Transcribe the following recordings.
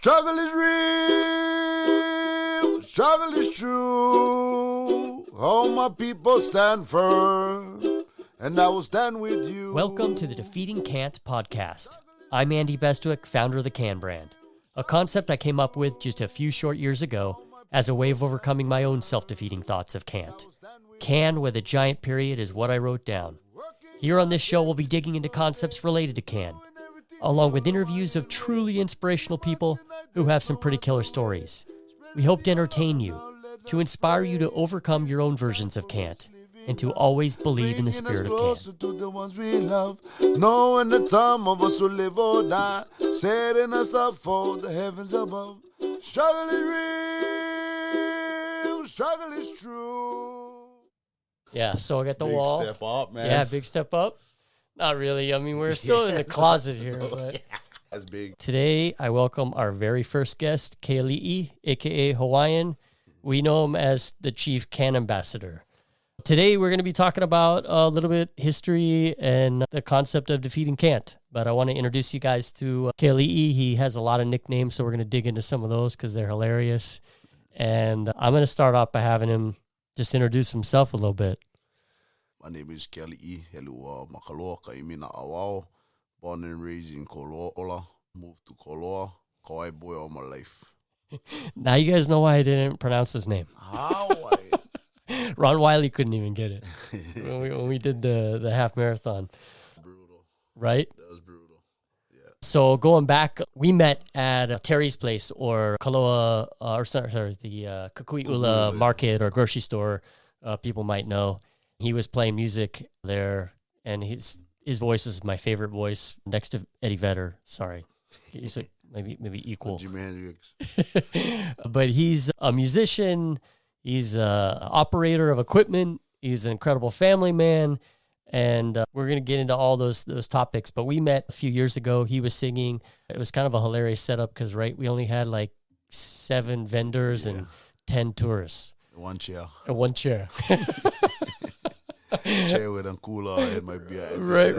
Struggle is real, struggle is true. All my people stand firm, and I will stand with you. Welcome to the Defeating Can't podcast. I'm Andy Bestwick, founder of the Can brand, a concept I came up with just a few short years ago as a way of overcoming my own self-defeating thoughts of can't. Can with a giant period is what I wrote down. Here on this show, we'll be digging into concepts related to can, along with interviews of truly inspirational people who have some pretty killer stories. We hope to entertain you, to inspire you to overcome your own versions of can't, and to always believe in the spirit of can. To the ones we love, knowing the time of us will live or die, setting us up for the heavens above. Struggle is real, struggle is true. Yeah, so I got the Big wall. step up, man. Yeah, big step up. Not really. I mean, we're still in the closet here, but That's big. today I welcome our very first guest, Kealii AKA Hawaiian. We know him as the Chief Can Ambassador. Today we're going to be talking about a little bit history and the concept of defeating can't. But I want to introduce you guys to Kealii. He has a lot of nicknames, so we're going to dig into some of those because they're hilarious. And I'm going to start off by having him just introduce himself a little bit. My name is Kealii Helua Makaloa Kaimina Awao. Born and raised in Koloa. Moved to Koloa. Kauai boy all my life. Now you guys know why I didn't pronounce his name. Hawaii. Ron Wiley couldn't even get it when we did the half marathon. Brutal. Right? That was brutal. Yeah. So going back, we met at Terry's Place or Kaloa, the Kukui'ula Market or grocery store. People might know. He was playing music there, and his voice is my favorite voice next to Eddie Vedder. Sorry. He's like maybe equal. Jimi Hendrix. But he's a musician. He's an operator of equipment. He's an incredible family man. And we're going to get into all those topics. But we met a few years ago. He was singing. It was kind of a hilarious setup because, right, we only had like 7 vendors and 10 tourists. One chair. And 1 chair. Chair with a cooler. It might be a Right.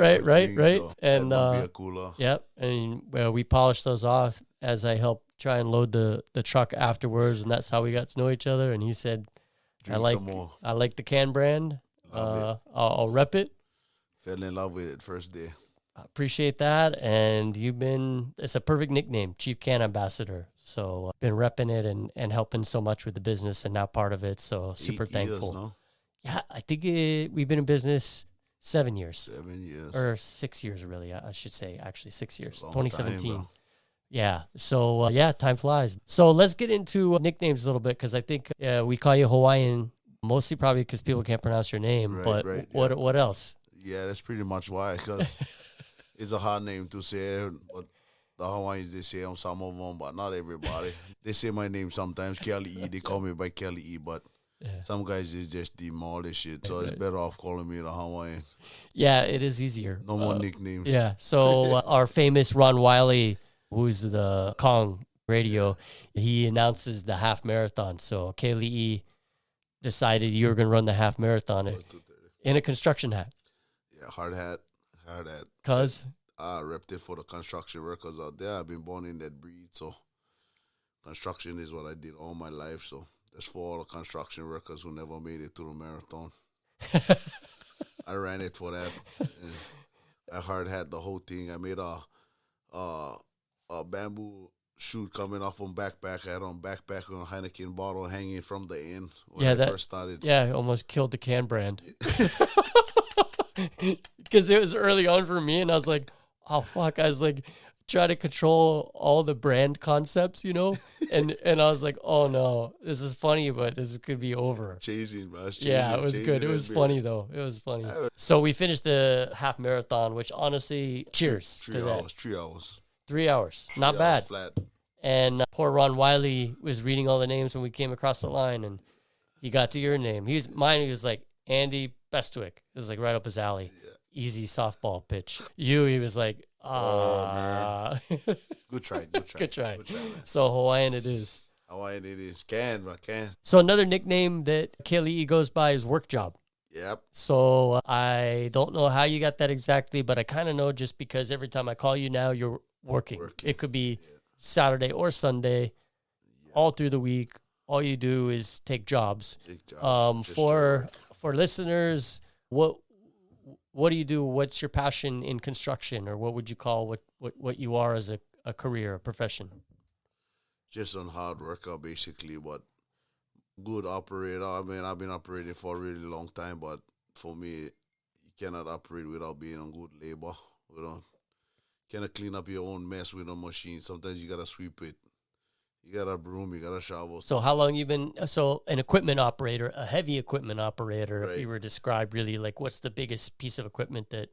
So And it might be a cooler. Yep. And we polished those off as I helped try and load the truck afterwards, and that's how we got to know each other. And he said, Drink some more. I like the Can brand. I'll rep it. Fell in love with it first day. I appreciate that. And it's a perfect nickname, Chief Can Ambassador. So been repping it and helping so much with the business and now part of it. So super 8 thankful. Years, no? Yeah, I think we've been in business 7 years. 7 years. Or 6 years, really. I should say, actually 6 years. Long 2017. time, Yeah. So, time flies. So let's get into nicknames a little bit because I think we call you Hawaiian mostly probably because people can't pronounce your name. Right, but yeah. what else? Yeah, that's pretty much why. Because it's a hard name to say. But the Hawaiians, they say some of them, but not everybody. They say my name sometimes, Kealii. They call me by Kealii, but some guys is just demolish shit. So it's better off calling me the Hawaiian. Yeah, it is easier. No more nicknames. Yeah. So our famous Ron Wiley, who's the Kong radio, he announces the half marathon. So Kealii decided you were going to run the half marathon in a construction hat. Yeah, hard hat. Cause? I repped it for the construction workers out there. I've been born in that breed, so construction is what I did all my life. So that's for all the construction workers who never made it to the marathon. I ran it for that. And I hard hat the whole thing. I made a bamboo shoot coming off on backpack. I had on backpack on a Heineken bottle hanging from the end when I first started. Yeah, I almost killed the Can brand. Because it was early on for me, and I was like, oh, fuck. I was like, trying to control all the brand concepts, and I was like, oh, no, this is funny, but this could be over. Chasing, bro. Yeah, it was good. It was funny, though. It was funny. So we finished the half marathon, which honestly, cheers to that. 3 hours. 3 hours. Not bad. Flat. And poor Ron Wiley was reading all the names when we came across the line, and he got to your name. He was like, Andy Bestwick. It was like right up his alley. Yeah. Easy softball pitch. He was like, man. Good try. Good try. So Hawaiian it is. Hawaiian it is. Can. So another nickname that Kealii goes by is work job. Yep. So I don't know how you got that exactly, but I kind of know just because every time I call you now, you're working. It could be Saturday or Sunday, all through the week. All you do is take jobs. For listeners, what do you do? What's your passion in construction, or what would you call what you are as a career, a profession? Just on hard worker, basically, but good operator. I mean, I've been operating for a really long time, but for me, you cannot operate without being on good labor. Cannot clean up your own mess with a machine. Sometimes you gotta sweep it. You got a broom, you got a shovel. So how long you been, an equipment operator, a heavy equipment operator, Right. if you were to describe really, like, what's the biggest piece of equipment that?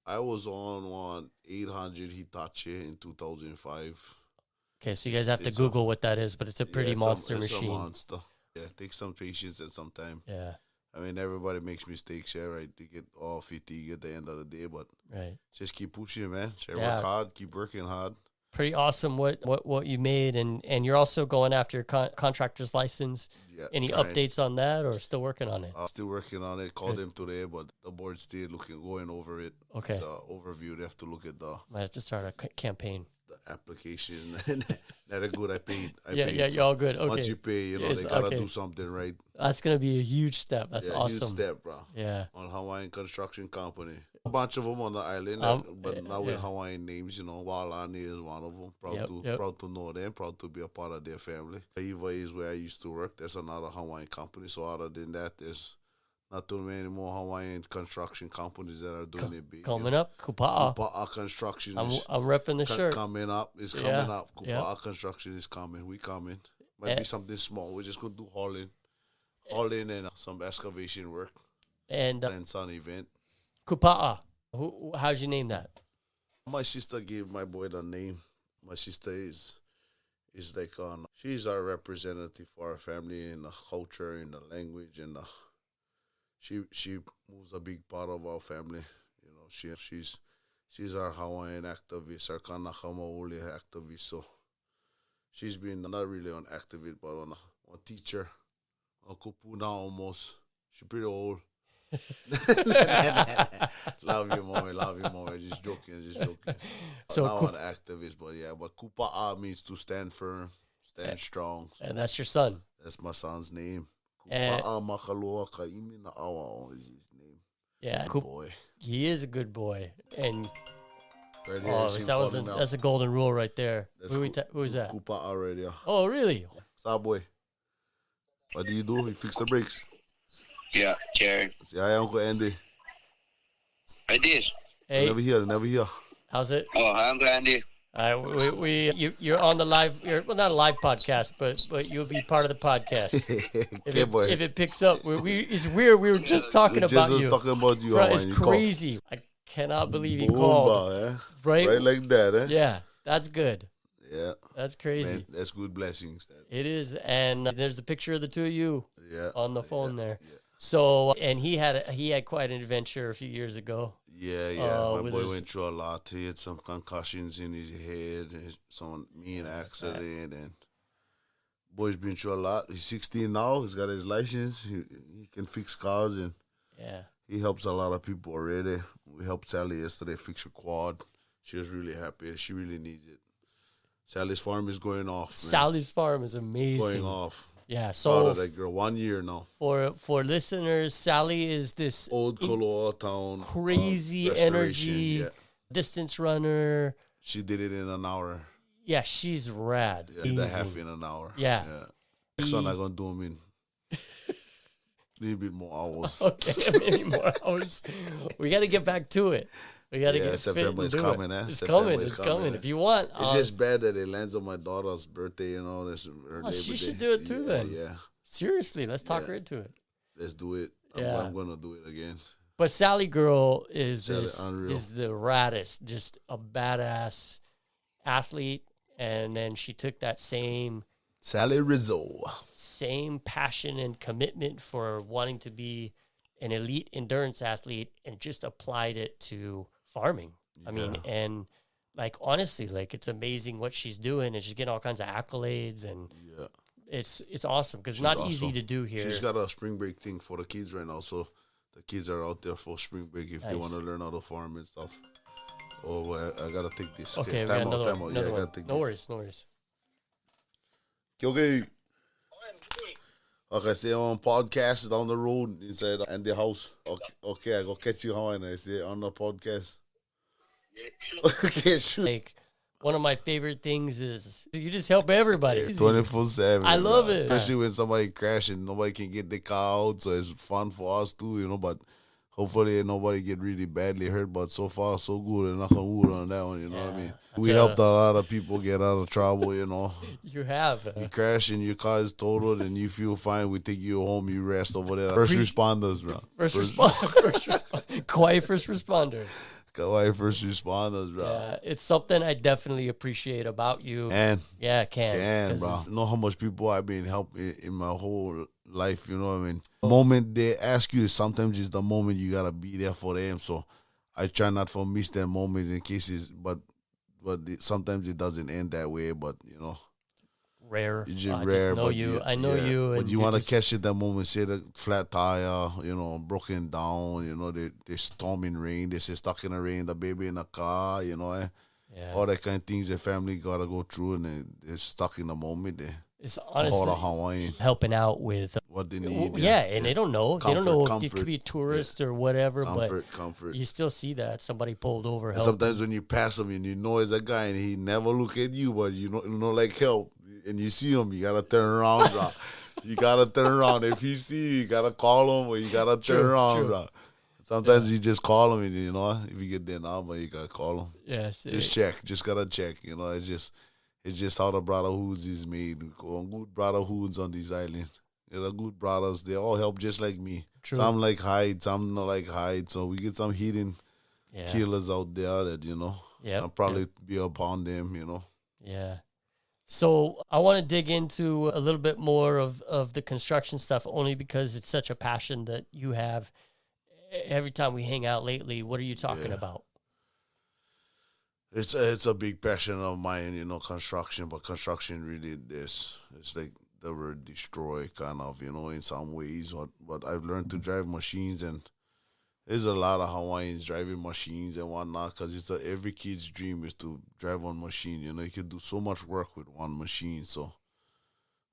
I was on one 800 Hitachi in 2005. Okay, so you guys have to Google what that is, but it's a pretty monster it's machine. a monster. Yeah, it takes some patience and some time. Yeah. I mean, everybody makes mistakes, yeah, right? They get all fatigued at the end of the day, but just keep pushing, man. Work hard, keep working hard. Pretty awesome what you made, and you're also going after your contractor's license. Yeah. Any updates on that, or still working on it? Still working on it. Called them today, but the board's still going over it. Okay. The overview, they have to look at Might have to start a campaign. The application. Not a good. I paid. You're all good. Okay. Once you pay, they gotta do something right. That's gonna be a huge step. That's awesome. Huge step, bro. Yeah. On Hawaiian Construction Company. A bunch of them on the island, but now with Hawaiian names, Walani is one of them. Proud to know them, proud to be a part of their family. Iva is where I used to work. That's another Hawaiian company. So other than that, there's not too many more Hawaiian construction companies that are doing it big. Coming up, Kupa'a. Kupa'a Construction. I'm repping the shirt. Coming up. It's coming up. Kupa'a Construction is coming. We coming. Might be something small. We're just going to do hauling and some excavation work. And sun event. Kupa'a. How'd you name that? My sister gave my boy the name. My sister is like she's our representative for our family in the culture, in the language, and she moves a big part of our family. She's our Hawaiian activist, our Kanaka Maoli activist. So she's been not really an activist, but on a teacher, a kupuna almost. She's pretty old. Love you, mommy. Just joking. So now an activist, but Kupa'a means to stand firm, stand strong. And that's your son. That's my son's name. Kupa'a Makaloa Kaimi na Awa is his name. Yeah, good boy. He is a good boy, and right that's a golden rule right there. Who is that? Kupa'a already. Oh, really? Star boy. What do? You fix the brakes. Yeah, Jared. Hi, Uncle Andy. I did. Hey. Never here. How's it? Oh, hi, Uncle Andy. You're on the live. Not a live podcast, but you'll be part of the podcast. If it picks up, it's weird. We were just talking about you. Talking about you. Bro, it's crazy. I cannot believe he called. Right like that. Eh? Yeah, that's good. Yeah, that's crazy. Man, that's good blessings. It is, and there's the picture of the two of you. On the phone there. Yeah. So, and he had quite an adventure a few years ago. Yeah. My boy went through a lot. He had some concussions in his head, some mean accident, and boy's been through a lot. He's 16 now. He's got his license. He can fix cars, and he helps a lot of people already. We helped Sally yesterday fix her quad. She was really happy. She really needs it. Sally's farm is going off. Man. Sally's farm is amazing. Going off. Yeah, so that girl 1 year now. For listeners, Sally is this old Koloa town, crazy energy distance runner. She did it in an hour. Yeah, she's rad. Yeah, the half in an hour. Yeah. Next one I'm gonna do them in a little bit more hours. Okay, maybe more hours. We got to get back to it. We got to get September is coming, It's coming. If you want, it's just bad that it lands on my daughter's birthday. This her she should do it too. Then, yeah. Seriously, let's talk her into it. Let's do it. I'm gonna do it again. But Sally Girl is the raddest, just a badass athlete, and then she took that same Sally Rizzo, same passion and commitment for wanting to be an elite endurance athlete, and just applied it to farming. I mean, and honestly, it's amazing what she's doing, and she's getting all kinds of accolades, and it's awesome because it's not easy to do here. She's got a spring break thing for the kids right now, so the kids are out there for spring break if they want to learn how to farm and stuff. Oh, I gotta take this. Okay, time out. Another I gotta one. take No this. worries. Okay. Okay, stay on podcast down the road inside and the house. Okay, I go catch you Hawaiian. I say on the podcast. Okay, shoot. Like, one of my favorite things is you just help everybody. 24/7. I love it. Especially when somebody crashes, nobody can get the car out, so it's fun for us too, But hopefully nobody get really badly hurt. But so far, so good. And knock on wood on that one, you know what I mean? We helped a lot of people get out of trouble, You have. You crash and your car is totaled and you feel fine. We take you home, you rest over there. First responders, bro. First responder. Quiet first responder. Kawaii first responders, bro. Yeah, it's something I definitely appreciate about you. And can bro. You know how much people I've been helping in my whole life, you know what I mean? The moment they ask you, sometimes it's the moment you gotta be there for them. So I try not to miss that moment in cases, but sometimes it doesn't end that way. But Rare. it's just I rare. just know but you. I know you. But And you want to catch it that moment. Say the flat tire, broken down. They storming rain. They say stuck in the rain. The baby in the car. All that kind of things the family gotta go through, and they're stuck in the moment. It's honestly call a Hawaiian helping out with what they need. and they don't know. They don't know if it Comfort. could be a tourist or whatever, Comfort. but you still see that somebody pulled over. And sometimes when you pass him and you know it's a guy and he never look at you, but you know like help, and you see him, you gotta turn around, bro. You gotta turn around. If he see you, you gotta call him or you gotta turn around, bro. Sometimes you just call him, and if you get their number, you gotta call him. Yes, just check. Just gotta check. It's just how the brotherhoods is made. Good brotherhoods on these islands. The good brothers, they all help just like me. True. Some like hide, some not like hide. So we get some hidden killers out there that, I'll probably be upon them, Yeah. So I want to dig into a little bit more of the construction stuff, only because it's such a passion that you have. Every time we hang out lately, what are you talking about? It's a big passion of mine, construction, but construction really it's like the word destroy kind of, in some ways. But I've learned to drive machines, and there's a lot of Hawaiians driving machines and whatnot, because every kid's dream is to drive one machine. You can do so much work with one machine. So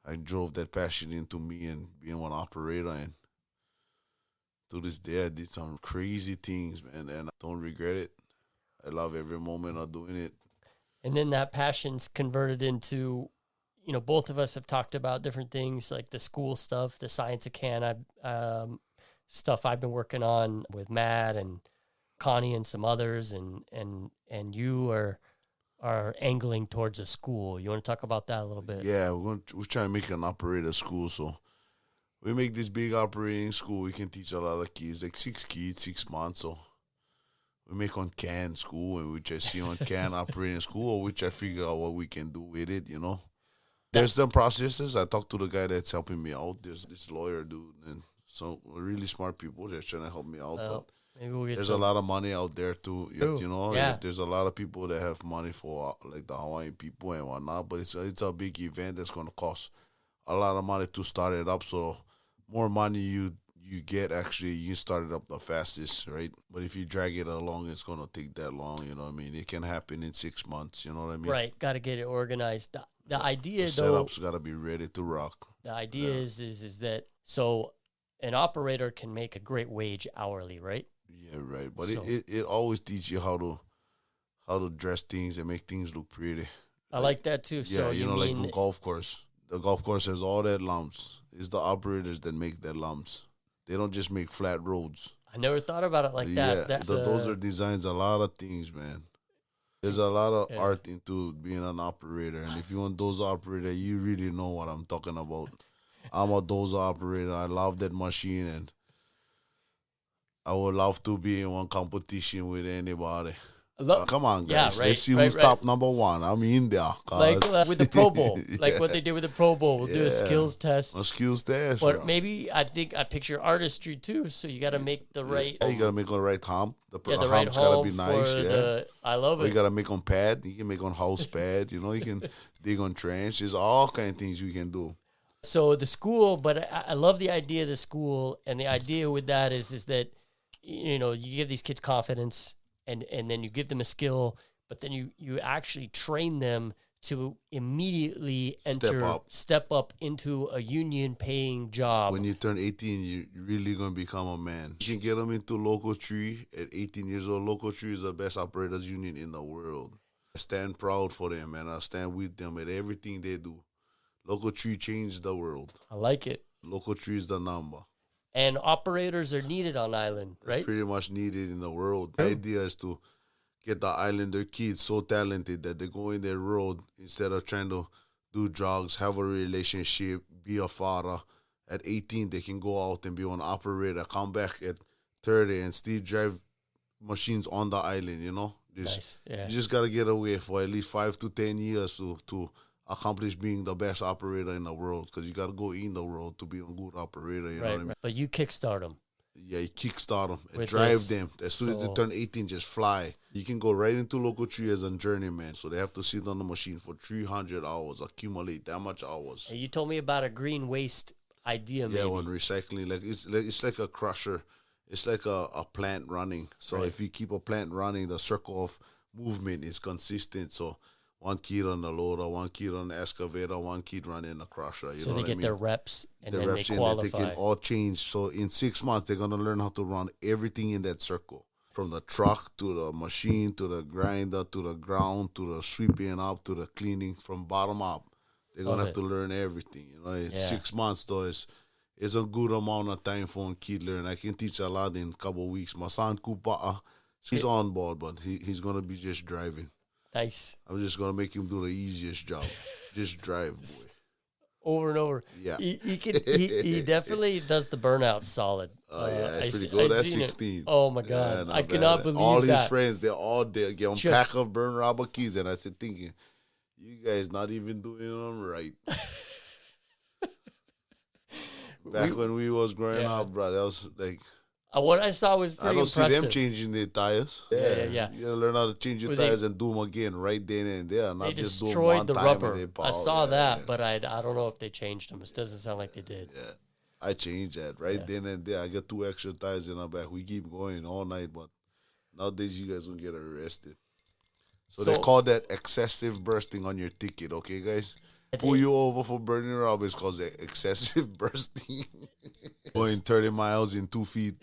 I drove that passion into me and being one operator, and to this day I did some crazy things, man, and I don't regret it. I love every moment of doing it. And then that passion's converted into, both of us have talked about different things like the school stuff, the Science of Can, stuff I've been working on with Matt and Connie and some others, and you are angling towards a school. You want to talk about that a little bit? Yeah, we're trying to make an operator school, so we make this big operating school. We can teach a lot of kids, like 6 kids, 6 months, so we make on can school, and we just see on can operating school, or we try to figure out what we can do with it, There's some processes. I talked to the guy that's helping me out. There's this lawyer dude, and so really smart people. They're trying to help me out. But maybe we'll get there's a lot of money out there too. Yeah. There's a lot of people that have money for like the Hawaiian people and whatnot. But it's a big event that's going to cost a lot of money to start it up. So more money you get, actually, you start it up the fastest, right? But if you drag it along, it's going to take that long, you know what I mean? It can happen in 6 months, you know what I mean? Right, got to get it organized. The idea, the setup's got to be ready to rock. The idea is that, so an operator can make a great wage hourly, right? Yeah, right. But it always teaches you how to dress things and make things look pretty. I like that too. So yeah, like the golf course. The golf course has all that lumps. It's the operators that make that lumps. They don't just make flat roads. I never thought about it like that. Yeah, those are designs, a lot of things, man. There's a lot of art into being an operator. And if you're a dozer operator, you really know what I'm talking about. I'm a dozer operator. I love that machine, and I would love to be in one competition with anybody. Come on, guys. Yeah, right, Let's see who's top number one. I'm in there. Like with the Pro Bowl. Like what they did with the Pro Bowl. We'll do a skills test. A skills test. But maybe I picture artistry too. So you got to make the right. Yeah, you got to make the right hump. The right hump's got to be nice. I love it. You got to make on pad. You can make on house pad. You can dig on trench. There's all kind of things you can do. So the school, but I love the idea of the school. And the idea with that is that, you give these kids confidence. And then you give them a skill, but then you actually train them to immediately Step step up into a union-paying job. When you turn 18, you're really going to become a man. You can get them into Local Tree at 18 years old. Local Tree is the best operators union in the world. I stand proud for them, and I stand with them at everything they do. Local Tree changed the world. I like it. Local Tree is the number. And operators are needed on island, right? It's pretty much needed in the world. The idea is to get the islander kids so talented that they go in their road instead of trying to do drugs, have a relationship, be a father. At 18, they can go out and be an operator, come back at 30 and still drive machines on the island, you know? Nice. Yeah. You just got to get away for at least 5 to 10 years to accomplish being the best operator in the world, because you got to go in the world to be a good operator, you know what I mean? But you kickstart them. Yeah, you kickstart them and With drive this, them. As soon as they turn 18, just fly. You can go right into Local Tree as a journeyman. So they have to sit on the machine for 300 hours, accumulate that much hours. Hey, you told me about a green waste idea, maybe. Yeah, when recycling, it's like a crusher. It's like a plant running. So if you keep a plant running, the circle of movement is consistent. So one kid on the loader, one kid on the excavator, one kid running the crusher. You So know they what get I mean? their reps, and The then reps they in qualify. that they can all change. So in 6 months, they're going to learn how to run everything in that circle. From the truck to the machine to the grinder to the ground to the sweeping up to the cleaning from bottom up. They're going to have to learn everything. You know, Yeah. 6 months, though, is a good amount of time for a kid learn. I can teach a lot in a couple of weeks. My son, Kupa'a, he's on board, but he's going to be just driving. Nice. I'm just going to make him do the easiest job. Just drive, boy. Over and over. Yeah. He definitely does the burnout solid. Oh, yeah, it's pretty I good. That's seen it. 16. Oh, my God. Yeah, not I cannot bad. believe all that. his friends, they're all there. Get on pack of burn rubber keys. And I said, thinking, you guys not even doing them right. Back when we was growing up, bro, that was like... what I saw was pretty I don't impressive. see them changing their tires. Yeah. You gotta learn how to change your tires and do them again right then and there. Not They just do them destroyed one the time rubber. and they I saw that, but I don't know if they changed them. It doesn't sound like they did. Yeah. I changed that right then and there. I got 2 extra tires in the back. We keep going all night, but nowadays you guys will get arrested. So they call that excessive bursting on your ticket, okay, guys? Pull you over for burning rubber is called excessive bursting. Going 30 miles in 2 feet.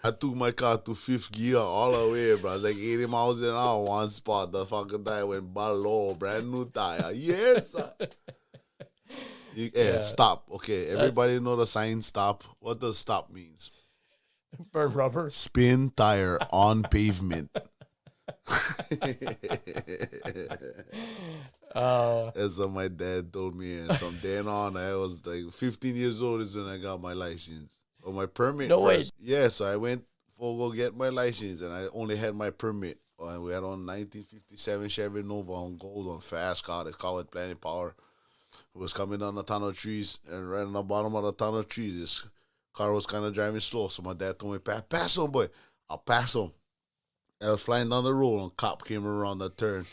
I took my car to 5th gear all the way, bro. Like 80 miles an hour, one spot. The fucking tire went low, brand new tire. Yes, sir. Stop. Okay, everybody know the sign stop. What does stop means? Burn rubber. Spin tire on pavement. That's what my dad told me, and from then on, I was like 15 years old is when I got my license or my permit. No way. Yeah, so I went for go get my license, and I only had my permit. And we had on 1957 Chevy Nova on gold on fast car. They call it Planet Power. It was coming down a ton of trees, and right on the bottom of the ton of trees, this car was kind of driving slow. So my dad told me, "Pass him, boy." I'll pass him. I was flying down the road, and a cop came around the turn.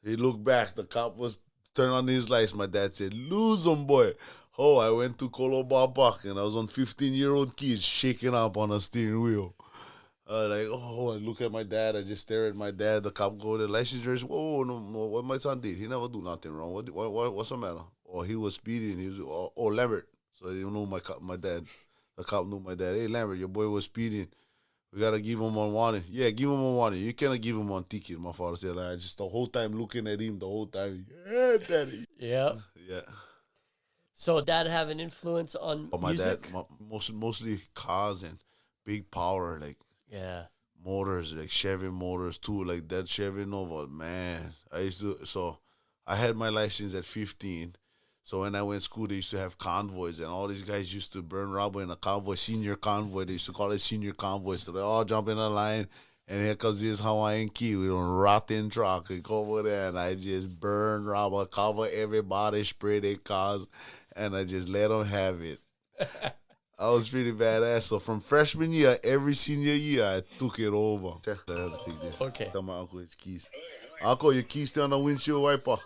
He looked back. The cop was turned on his lights. My dad said, "Lose him, boy." Oh, I went to Koloba Park, and I was on 15-year-old kids shaking up on a steering wheel. I look at my dad. I just stare at my dad. The cop go, "The license is, whoa, no, what my son did. He never do nothing wrong. What's the matter?" Oh, he was speeding. He was, Lambert. So you know my dad. The cop knew my dad. "Hey, Lambert, your boy was speeding. We got to give him one warning." "Yeah, give him one warning. You cannot give him one ticket," my father said. I just the whole time looking at him the whole time. "Yeah, daddy." Yeah. Yeah. So dad have an influence on my music? dad, mostly cars and big power, like motors, like Chevy motors too, like that Chevy Nova, man. I had my license at 15. So when I went to school, they used to have convoys, and all these guys used to burn rubber in a convoy, senior convoy. They used to call it senior convoy. So they all jump in a line, and here comes this Hawaiian kid with a rotten truck. We go over there, and I just burn rubber, cover everybody, spray their cars, and I just let them have it. I was pretty badass. So from freshman year, every senior year, I took it over. I have to take this. Okay. Tell my uncle his keys. Uncle, your keys stay on the windshield wiper.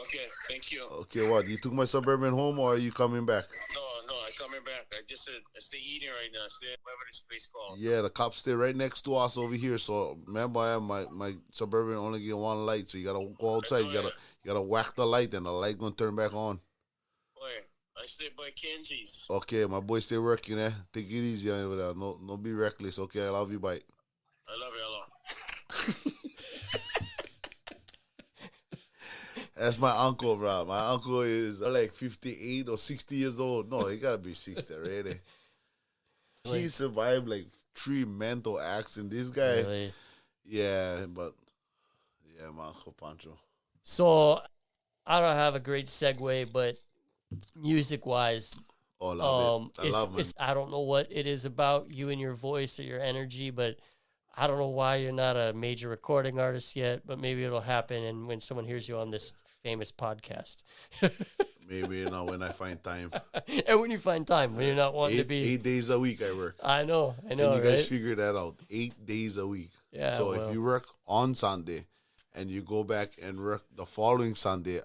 Okay, thank you. Okay, what? You took my Suburban home, or are you coming back? No, I'm coming back. I it's the eating right now. It's whatever this place called. Yeah, the cops stay right next to us over here. So remember, I have my Suburban only get one light, so you gotta go outside. You gotta whack the light, and the light gonna turn back on. Boy, I stay by Kenji's. Okay, my boy stay working there. Take it easy over there. No, be reckless. Okay, I love you. Bye. I love you a lot. That's my uncle, bro. My uncle is like 58 or 60 years old. No, he gotta be 60 already. He survived like 3 mental accidents. This guy, Really? yeah, but yeah, my uncle Pancho. So I don't have a great segue, but music-wise, Oh, love it. I love it. I don't know what it is about you and your voice or your energy, but I don't know why you're not a major recording artist yet, but maybe it'll happen. And when someone hears you on this famous podcast, maybe when I find time. And when you find time, when you're not wanting to be 8 days a week, I work. I know. Can you guys right? figure that out? 8 days a week. Yeah. So if you work on Sunday and you go back and work the following Sunday,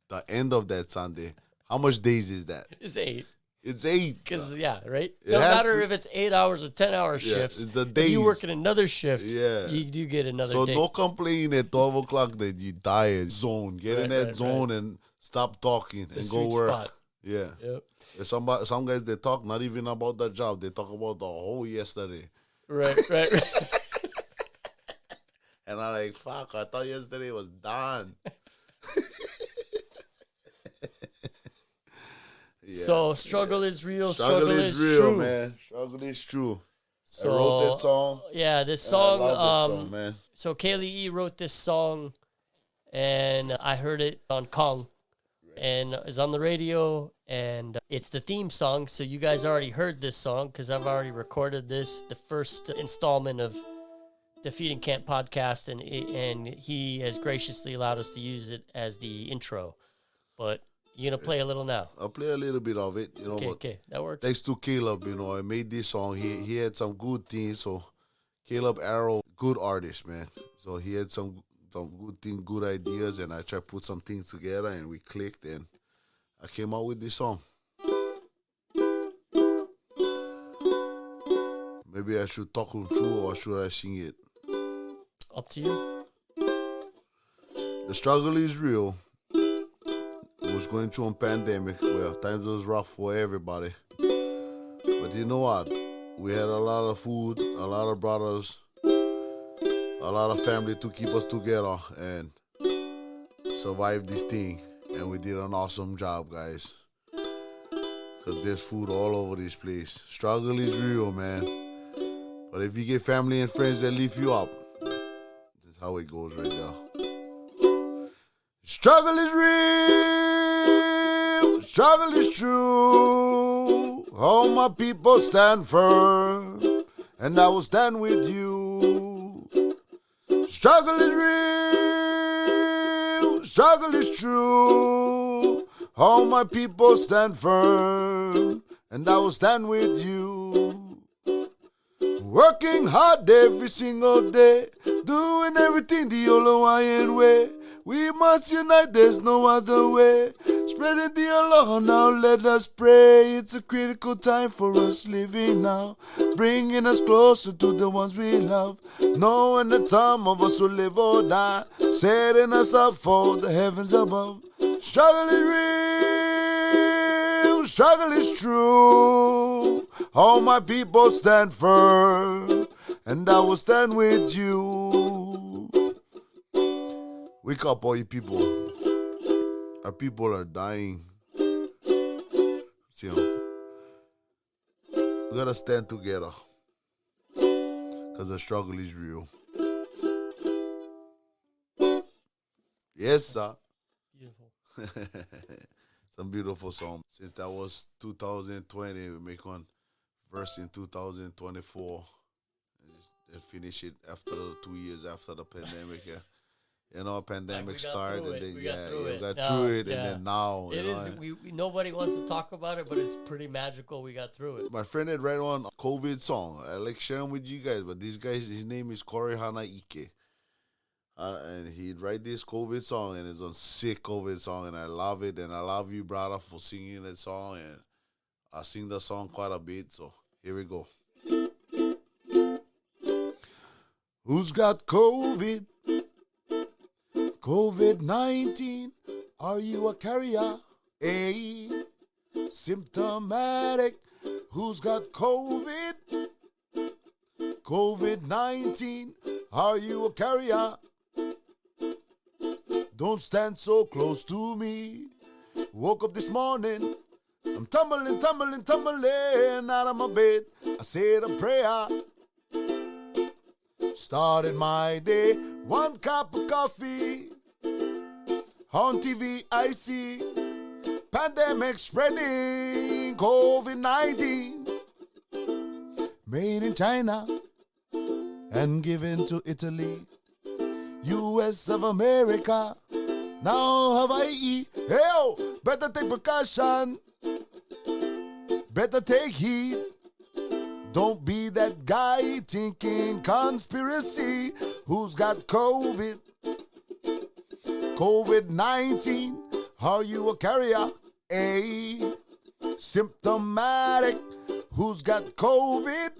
the end of that Sunday, how much days is that? It's 8. It's 8. Because, right? It No has matter to- if it's 8-hour or 10-hour Yeah, shifts, it's the if you days. work in another shift, Yeah. you do get another So day. no complain at 12 o'clock that you tired. Zone. Get in Right, that zone and stop talking The and sweet go work. spot. Yeah. Yep. There's some guys, they talk not even about the job. They talk about the whole yesterday. Right. And I'm like, fuck, I thought yesterday was done. Yeah. So struggle is real. Struggle is real, true. man. Struggle is true. So, I wrote that song. Yeah, this and I song. love that song, man. So Kealii wrote this song, and I heard it on Kong, and it's on the radio, and it's the theme song. So you guys already heard this song because I've already recorded this, the first installment of Defeating Can't podcast, and he has graciously allowed us to use it as the intro. But you're gonna play a little now. I'll play a little bit of it. Okay, that works. Thanks to Caleb, I made this song. He had some good things. So Caleb Arrow, good artist, man. So he had some good thing, good ideas, and I tried to put some things together, and we clicked, and I came out with this song. Maybe I should talk him through, or should I sing it? Up to you. The struggle is real. It was going through a pandemic where times was rough for everybody. But you know what? We had a lot of food, a lot of brothers, a lot of family to keep us together and survive this thing. And we did an awesome job, guys. Because there's food all over this place. Struggle is real, man. But if you get family and friends that lift you up, that's how it goes right now. Struggle is real, struggle is true. All my people stand firm, and I will stand with you. Struggle is real, struggle is true. All my people stand firm, and I will stand with you. Working hard every single day, doing everything the old Hawaiian way. We must unite, there's no other way. Spreading the aloha now, let us pray. It's a critical time for us living now, bringing us closer to the ones we love. Knowing the time of us will live or die, setting us up for the heavens above. Struggle is real, struggle is true. All my people stand firm, and I will stand with you. Wake up, all you people. Our people are dying. So, we gotta stand together. Because the struggle is real. Yes, sir. Beautiful. Some beautiful song. Since that was 2020, we make one verse in 2024. And finish it after 2 years after the pandemic. Yeah. Pandemic started, and then we got through it. and then now It is. Nobody wants to talk about it, but it's pretty magical. We got through it. My friend had write one COVID song. I like sharing with you guys, but this guy, his name is Kealii AKA. And he'd write this COVID song, and it's a sick COVID song, and I love it, and I love you, brother, for singing that song, and I sing the song quite a bit, so here we go. Who's got COVID? COVID-19. Are you a carrier? A symptomatic. Who's got COVID? COVID-19. Are you a carrier? Don't stand so close to me. Woke up this morning. I'm tumbling out of my bed. I said a prayer. Started my day. 1 cup of coffee. On TV I see pandemic spreading. COVID-19 made in China and given to Italy. US of America, now Hawaii. Hey, better take precaution. Better take heed. Don't be that guy thinking conspiracy. Who's got COVID? COVID-19. Are you a carrier? A symptomatic. Who's got COVID?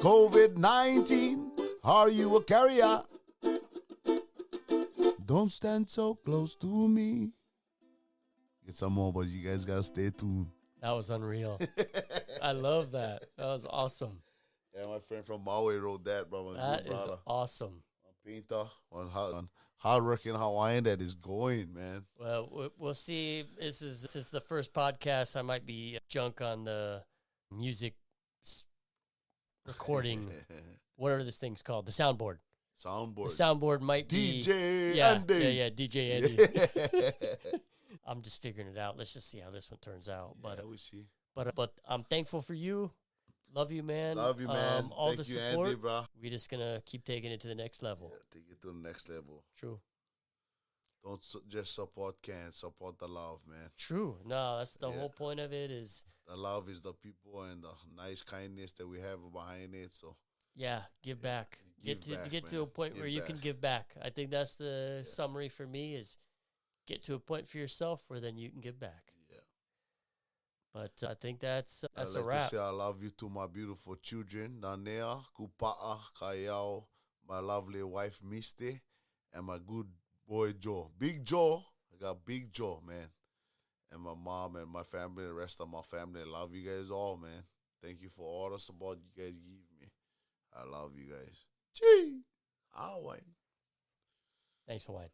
COVID-19. Are you a carrier? Don't stand so close to me. Get some more, but you guys gotta stay tuned. That was unreal. I love that. That was awesome. Yeah, my friend from Maui wrote that, bro. That is awesome. Pinta on hardworking Hawaiian that is going, man. Well, we'll see. This is the first podcast. I might be junk on the music recording. Whatever this thing's called, the soundboard. The soundboard might be DJ Andy. Yeah, DJ Andy. I'm just figuring it out. Let's just see how this one turns out. But we see. But I'm thankful for you. Love you, man. Love you, man. All Thank the you, support. Andy, bro. We're just gonna keep taking it to the next level. Yeah, take it to the next level. True. Don't just support Can, support the love, man. True. No, that's the whole point of it. Is the love is the people and the nice kindness that we have behind it. So give back. Get to a point where you can give back. I think that's the summary for me. Is get to a point for yourself where then you can give back. Yeah. But I think that's I'd a like wrap. to say I love you to my beautiful children, Nanea, Kupa'a, Kayao, my lovely wife Misty, and my good boy Joe. Big Joe. I got Big Joe, man. And my mom and my family, the rest of my family. I love you guys all, man. Thank you for all the support you guys give me. I love you guys. Gee. Hawaii. Thanks, Hawaiian.